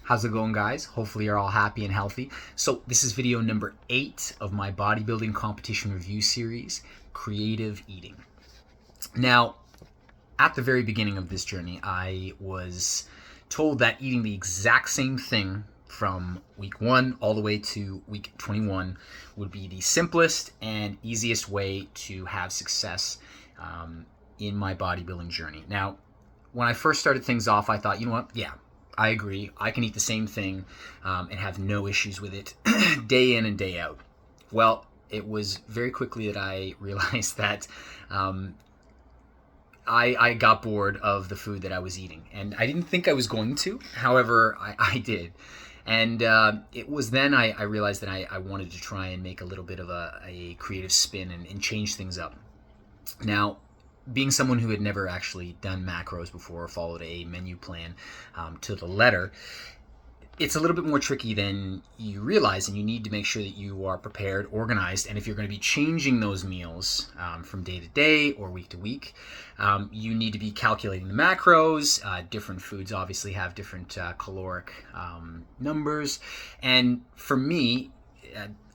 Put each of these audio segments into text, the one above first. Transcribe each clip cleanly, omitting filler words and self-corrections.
How's it going, guys? Hopefully you're all happy and healthy. So this is video number 8 of my bodybuilding competition review series, Creative Eating. Now, at the very beginning of this journey, I was told that eating the exact same thing from week 1 all the way to week 21 would be the simplest and easiest way to have success in my bodybuilding journey. Now, when I first started things off, I thought, you know what? Yeah, I agree. I can eat the same thing and have no issues with it day in and day out. Well, it was very quickly that I realized that I got bored of the food that I was eating. And I didn't think I was going to. However, I did. And it was then I realized that I wanted to try and make a little bit of a creative spin and change things up. Now, being someone who had never actually done macros before or followed a menu plan to the letter, it's a little bit more tricky than you realize, and you need to make sure that you are prepared, organized, and if you're going to be changing those meals from day to day or week to week, you need to be calculating the macros. Different foods obviously have different caloric numbers, and for me,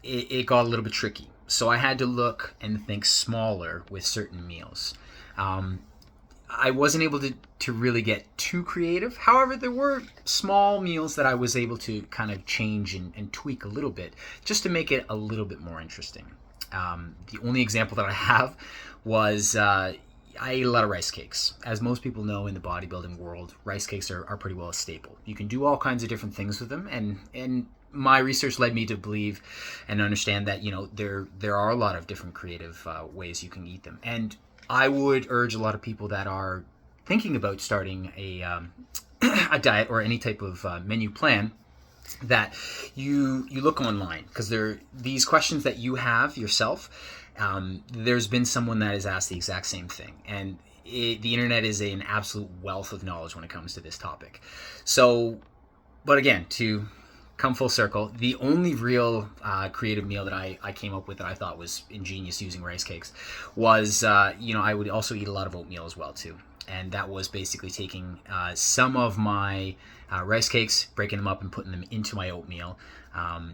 it got a little bit tricky. So I had to look and think smaller with certain meals. I wasn't able to really get too creative. However, there were small meals that I was able to kind of change and tweak a little bit just to make it a little bit more interesting. The only example that I have was I ate a lot of rice cakes. As most people know in the bodybuilding world, rice cakes are pretty well a staple. You can do all kinds of different things with them, and my research led me to believe and understand that, you know, there are a lot of different creative ways you can eat them. And I would urge a lot of people that are thinking about starting a diet or any type of menu plan that you look online, because these questions that you have yourself, there's been someone that has asked the exact same thing, and the internet is an absolute wealth of knowledge when it comes to this topic. So, but again, to come full circle, the only real creative meal that I came up with that I thought was ingenious using rice cakes was, I would also eat a lot of oatmeal as well too. And that was basically taking some of my rice cakes, breaking them up and putting them into my oatmeal,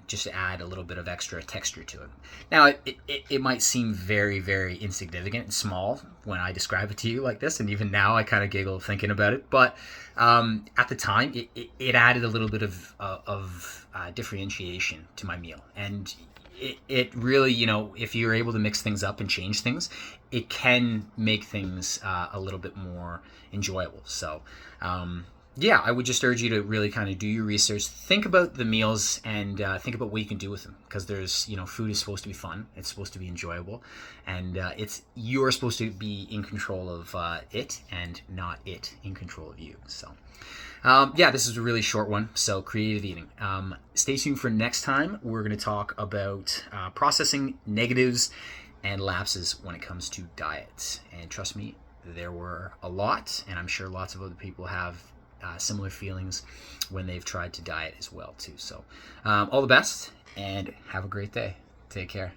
just to add a little bit of extra texture to it. Now, it might seem very, very insignificant and small when I describe it to you like this, and even now I kind of giggle thinking about it, but at the time, it added a little bit of differentiation to my meal. And it really, if you're able to mix things up and change things, it can make things a little bit more enjoyable. So, yeah, I would just urge you to really kind of do your research, think about the meals, and think about what you can do with them. Because there's, food is supposed to be fun, it's supposed to be enjoyable, and you're supposed to be in control of it, and not it in control of you. So, yeah, this is a really short one. So, creative eating. Stay tuned for next time. We're going to talk about processing negatives and lapses when it comes to diet. And trust me, there were a lot, and I'm sure lots of other people have similar feelings when they've tried to diet as well too. So all the best, and have a great day. Take care.